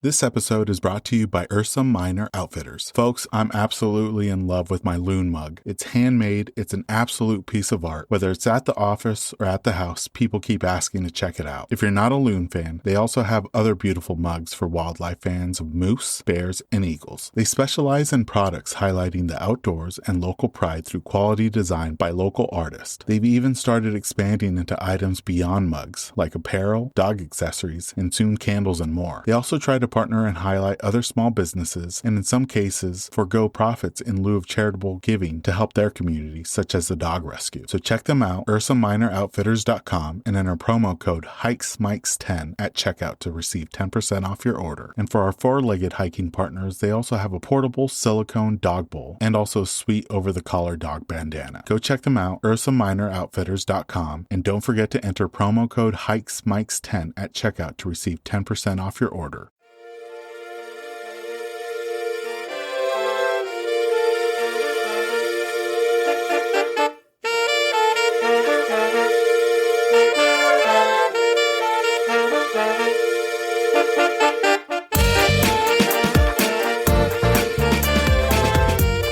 This episode is brought to you by Ursa Minor Outfitters. Folks, I'm absolutely in love with my loon mug. It's handmade. It's an absolute piece of art. Whether it's at the office or at the house, people keep asking to check it out. If you're not a loon fan, they also have other beautiful mugs for wildlife fans of moose, bears, and eagles. They specialize in products highlighting the outdoors and local pride through quality design by local artists. They've even started expanding into items beyond mugs, like apparel, dog accessories, and soon candles and more. They also try to partner and highlight other small businesses, and in some cases, forego profits in lieu of charitable giving to help their community, such as the dog rescue. So check them out, UrsaMinorOutfitters.com, and enter promo code HikesMikes10 at checkout to receive 10% off your order. And for our four-legged hiking partners, they also have a portable silicone dog bowl and also a sweet over-the-collar dog bandana. Go check them out, UrsaMinorOutfitters.com, and don't forget to enter promo code HikesMikes10 at checkout to receive 10% off your order.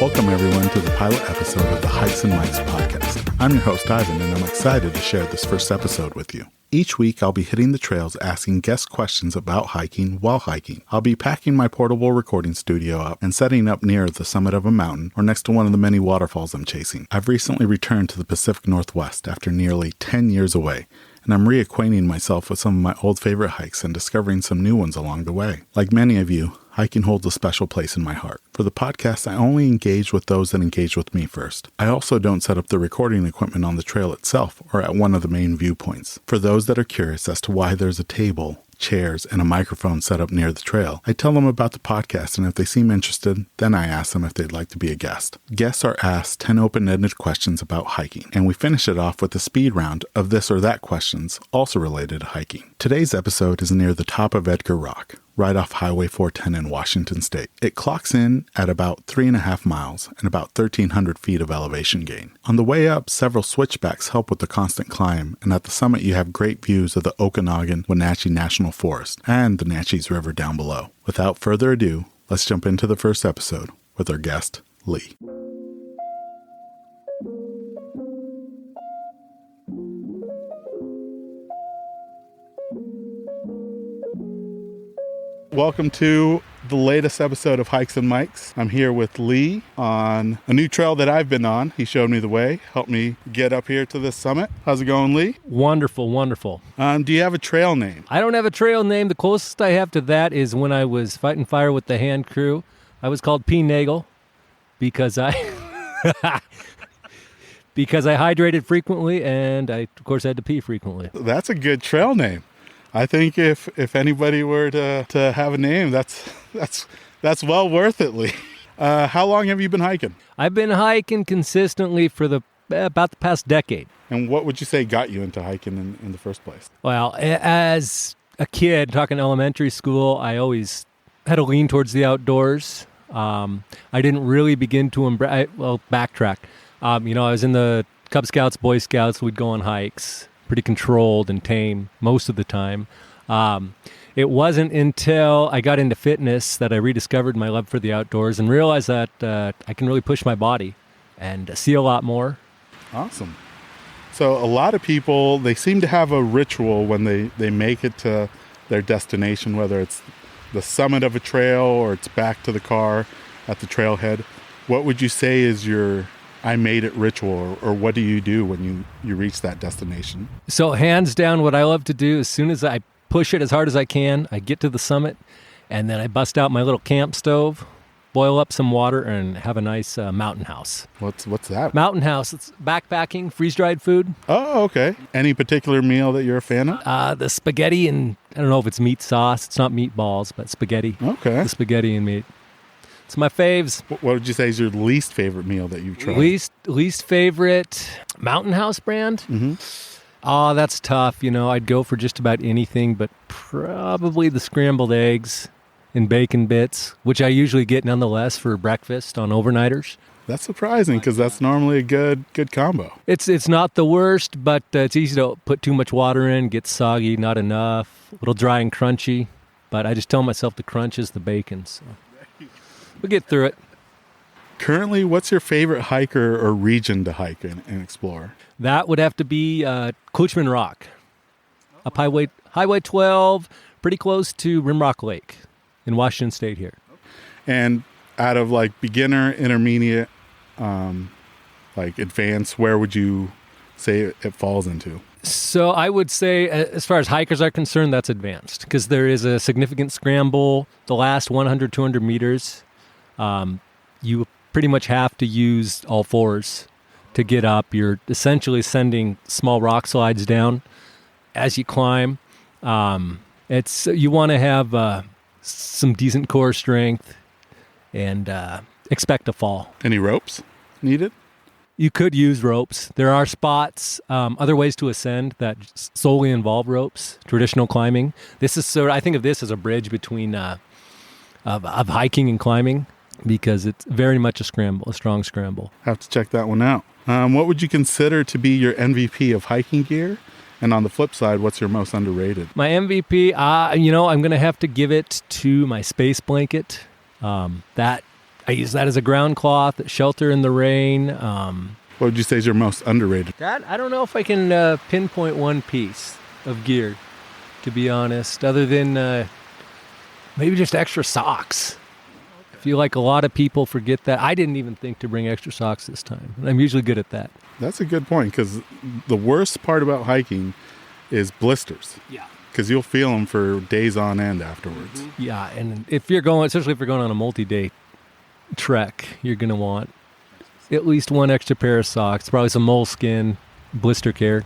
Welcome everyone to the pilot episode of the Hikes and Mikes podcast. I'm your host Ivan, and I'm excited to share this first episode with you. Each week I'll be hitting the trails asking guest questions about hiking while hiking. I'll be packing my portable recording studio up and setting up near the summit of a mountain or next to one of the many waterfalls I'm chasing. I've recently returned to the Pacific Northwest after nearly 10 years away, and I'm reacquainting myself with some of my old favorite hikes and discovering some new ones along the way. Like many of you, hiking holds a special place in my heart. For the podcast, I only engage with those that engage with me first. I also don't set up the recording equipment on the trail itself or at one of the main viewpoints. For those that are curious as to why there's a table, chairs, and a microphone set up near the trail, I tell them about the podcast, and if they seem interested, then I ask them if they'd like to be a guest. Guests are asked 10 open-ended questions about hiking, and we finish it off with a speed round of this or that questions, also related to hiking. Today's episode is near the top of Edgar Rock, right off Highway 410 in Washington State. It clocks in at about 3.5 miles and about 1,300 feet of elevation gain. On the way up, several switchbacks help with the constant climb, and at the summit you have great views of the Okanogan-Wenatchee National Forest and the Naches River down below. Without further ado, let's jump into the first episode with our guest, Lee. Welcome to the latest episode of Hikes and Mikes. I'm here with Lee on a new trail that I've been on. He showed me the way, helped me get up here to this summit. How's it going, Lee? Wonderful, wonderful. Do you have a trail name? I don't have a trail name. The closest I have to that is when I was fighting fire with the hand crew. I was called P. Nagle because I hydrated frequently, and I, of course, had to pee frequently. That's a good trail name. I think if anybody were to have a name, that's well worth it, Lee. How long have you been hiking? I've been hiking consistently for about the past decade. And what would you say got you into hiking in the first place? Well, as a kid, talking elementary school, I always had a lean towards the outdoors. I didn't really begin to backtrack. I was in the Cub Scouts, Boy Scouts. We'd go on hikes. Pretty controlled and tame most of the time. It wasn't until I got into fitness that I rediscovered my love for the outdoors and realized that I can really push my body and see a lot more. Awesome. So a lot of people, they seem to have a ritual when they make it to their destination, whether it's the summit of a trail or it's back to the car at the trailhead. What would you say is your I made it ritual, or what do you do when you reach that destination? So hands down, what I love to do, as soon as I push it as hard as I can, I get to the summit, and then I bust out my little camp stove, boil up some water, and have a nice mountain house. What's that? Mountain house. It's backpacking, freeze-dried food. Oh, okay. Any particular meal that you're a fan of? The spaghetti, and I don't know if it's meat sauce. It's not meatballs, but spaghetti. Okay. The spaghetti and meat. It's my faves. What would you say is your least favorite meal that you've tried? Least favorite Mountain House brand? Mm-hmm. Oh, that's tough. I'd go for just about anything, but probably the scrambled eggs and bacon bits, which I usually get nonetheless for breakfast on overnighters. That's surprising because that's normally a good combo. It's not the worst, but it's easy to put too much water in, get soggy, not enough, a little dry and crunchy. But I just tell myself the crunch is the bacon. So we'll get through it. Currently, what's your favorite hiker or region to hike and explore? That would have to be Kluchman Rock, up Highway 12, pretty close to Rimrock Lake in Washington State here. And out of like beginner, intermediate, like advanced, where would you say it falls into? So I would say, as far as hikers are concerned, that's advanced because there is a significant scramble. The last 100, 200 meters, you pretty much have to use all fours to get up. You're essentially sending small rock slides down as you climb. You want to have some decent core strength and expect a fall. Any ropes needed? You could use ropes. There are spots, other ways to ascend that solely involve ropes, traditional climbing. This is I think of this as a bridge between of hiking and climbing because it's very much a strong scramble. Have to check that one out. What would you consider to be your MVP of hiking gear? And on the flip side, what's your most underrated? My MVP, I'm going to have to give it to my space blanket. That I use that as a ground cloth, shelter in the rain. What would you say is your most underrated? That I don't know if I can pinpoint one piece of gear, to be honest, other than maybe just extra socks. I feel like a lot of people forget that. I didn't even think to bring extra socks this time. I'm usually good at that. That's a good point because the worst part about hiking is blisters. Yeah. Because you'll feel them for days on end afterwards. Mm-hmm. Yeah, and especially if you're going on a multi-day trek, you're going to want at least one extra pair of socks, probably some moleskin, blister care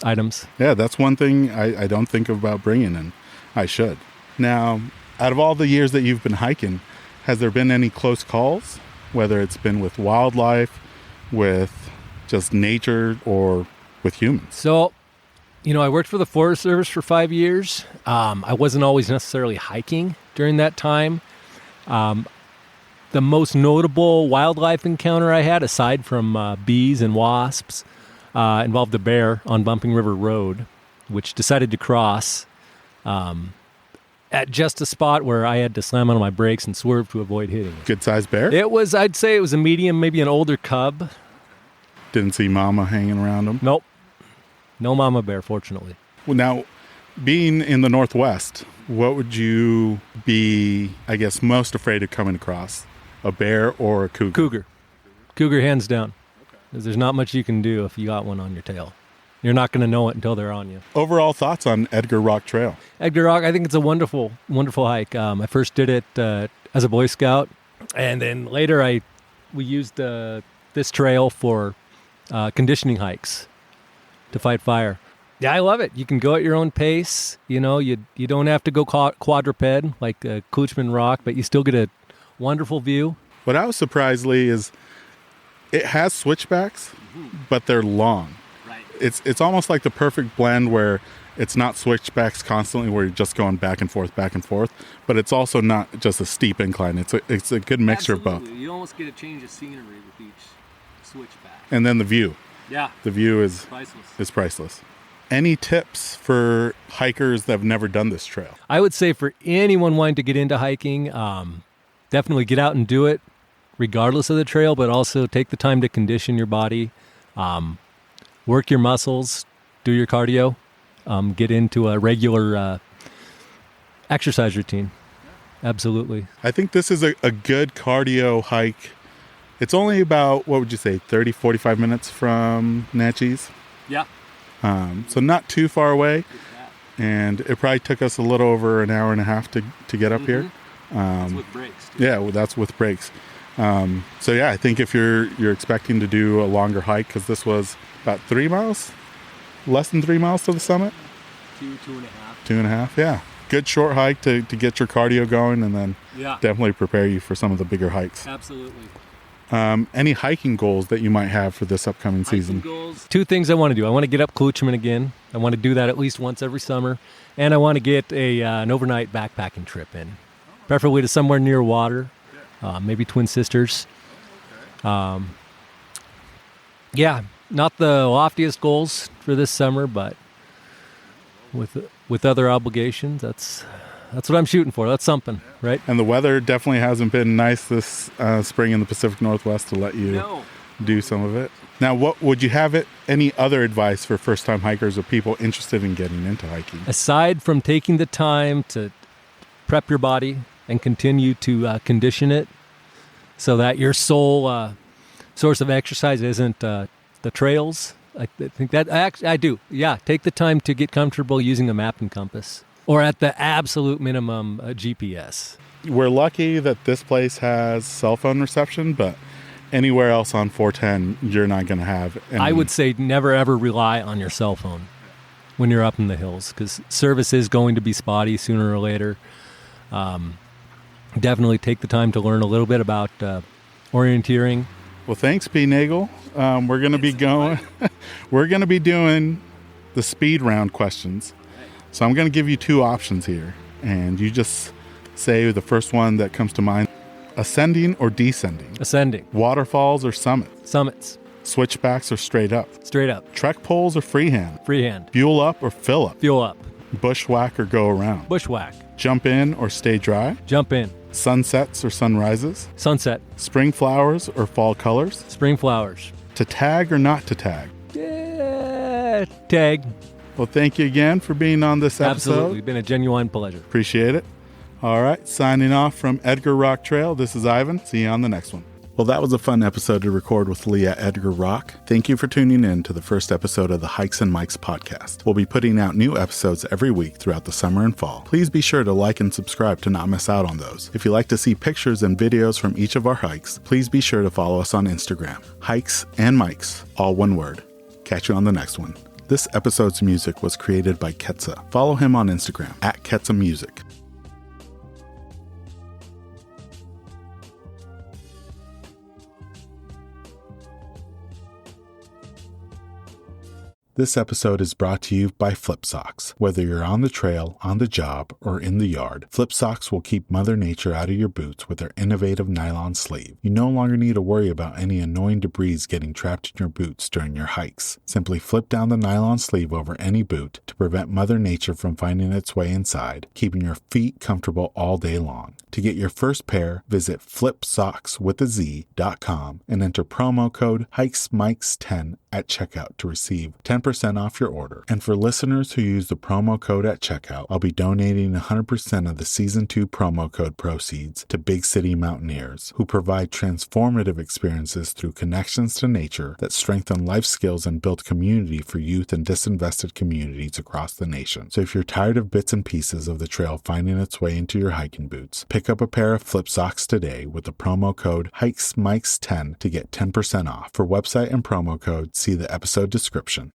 items. Yeah, that's one thing I don't think about bringing, and I should. Now, out of all the years that you've been hiking, has there been any close calls, whether it's been with wildlife, with just nature, or with humans? So, I worked for the Forest Service for 5 years. I wasn't always necessarily hiking during that time. The most notable wildlife encounter I had, aside from bees and wasps, involved a bear on Bumping River Road, which decided to cross at just a spot where I had to slam on my brakes and swerve to avoid hitting it. Good-sized bear? I'd say it was a medium, maybe an older cub. Didn't see mama hanging around him? Nope. No mama bear, fortunately. Well, now, being in the Northwest, what would you be, I guess, most afraid of coming across? A bear or a cougar? Cougar, hands down. Okay. There's not much you can do if you got one on your tail. You're not going to know it until they're on you. Overall thoughts on Edgar Rock Trail? Edgar Rock, I think it's a wonderful, wonderful hike. I first did it as a Boy Scout, and then later we used this trail for conditioning hikes to fight fire. Yeah, I love it. You can go at your own pace. You don't have to go quadruped like Kluchman Rock, but you still get a wonderful view. What I was surprised, Lee, is it has switchbacks, but they're long. Right. It's almost like the perfect blend where it's not switchbacks constantly where you're just going back and forth, but it's also not just a steep incline. It's a good mixture of both. You almost get a change of scenery with each switchback. And then the view. Yeah. The view is priceless. Any tips for hikers that have never done this trail? I would say for anyone wanting to get into hiking, definitely get out and do it regardless of the trail, but also take the time to condition your body, work your muscles, do your cardio, get into a regular exercise routine. Absolutely. I think this is a good cardio hike. It's only about, what would you say, 30, 45 minutes from Naches? Yeah. So not too far away. And it probably took us a little over an hour and a half to get up here. That's with breaks, too. Yeah, well, that's with breaks. So yeah, I think if you're expecting to do a longer hike, because this was about 3 miles, less than 3 miles to the summit. 2.5. 2.5, yeah. Good short hike to get your cardio going, and then definitely prepare you for some of the bigger hikes. Absolutely. Any hiking goals that you might have for this upcoming season? Goals. 2 things I want to do. I want to get up Kluchman again. I want to do that at least once every summer. And I want to get an overnight backpacking trip in, preferably to somewhere near water, maybe Twin Sisters. Yeah, not the loftiest goals for this summer, but with with other obligations, that's what I'm shooting for. That's something, right? And the weather definitely hasn't been nice this spring in the Pacific Northwest to let you do some of it. Now, what would you have any other advice for first-time hikers or people interested in getting into hiking? Aside from taking the time to prep your body and continue to condition it so that your sole source of exercise isn't the trails, I think that I do. Yeah, take the time to get comfortable using a map and compass, or at the absolute minimum, a GPS. We're lucky that this place has cell phone reception, but anywhere else on 410, you're not going to have any. I would say never, ever rely on your cell phone when you're up in the hills, because service is going to be spotty sooner or later. Definitely take the time to learn a little bit about orienteering. Well, thanks, P. Nagle. We're going to be going. We're going to be doing the speed round questions. So I'm going to give you two options here, and you just say the first one that comes to mind. Ascending or descending? Ascending. Waterfalls or summits? Summits. Switchbacks or straight up? Straight up. Trek poles or freehand? Freehand. Fuel up or fill up? Fuel up. Bushwhack or go around? Bushwhack. Jump in or stay dry? Jump in. Sunsets or sunrises? Sunset. Spring flowers or fall colors? Spring flowers. To tag or not to tag? Tag. Well, thank you again for being on this episode. Absolutely. Been a genuine pleasure. Appreciate it. All right, signing off from Edgar Rock Trail. This is Ivan. See you on the next one. Well, that was a fun episode to record with Lee at Edgar Rock. Thank you for tuning in to the first episode of the Hikes and Mics podcast. We'll be putting out new episodes every week throughout the summer and fall. Please be sure to like and subscribe to not miss out on those. If you'd like to see pictures and videos from each of our hikes, please be sure to follow us on Instagram. Hikes and Mics, all one word. Catch you on the next one. This episode's music was created by Ketsa. Follow him on Instagram at Ketsa Music. This episode is brought to you by Flip Socks. Whether you're on the trail, on the job, or in the yard, Flip Socks will keep Mother Nature out of your boots with their innovative nylon sleeve. You no longer need to worry about any annoying debris getting trapped in your boots during your hikes. Simply flip down the nylon sleeve over any boot to prevent Mother Nature from finding its way inside, keeping your feet comfortable all day long. To get your first pair, visit flipsockswithaz.com and enter promo code HikesMikes10 at checkout to receive 10% off your order. And for listeners who use the promo code at checkout, I'll be donating 100% of the Season 2 promo code proceeds to Big City Mountaineers, who provide transformative experiences through connections to nature that strengthen life skills and build community for youth and disinvested communities across the nation. So if you're tired of bits and pieces of the trail finding its way into your hiking boots, pick up a pair of Flip Socks today with the promo code HikesMikes10 to get 10% off. For website and promo code, see the episode description.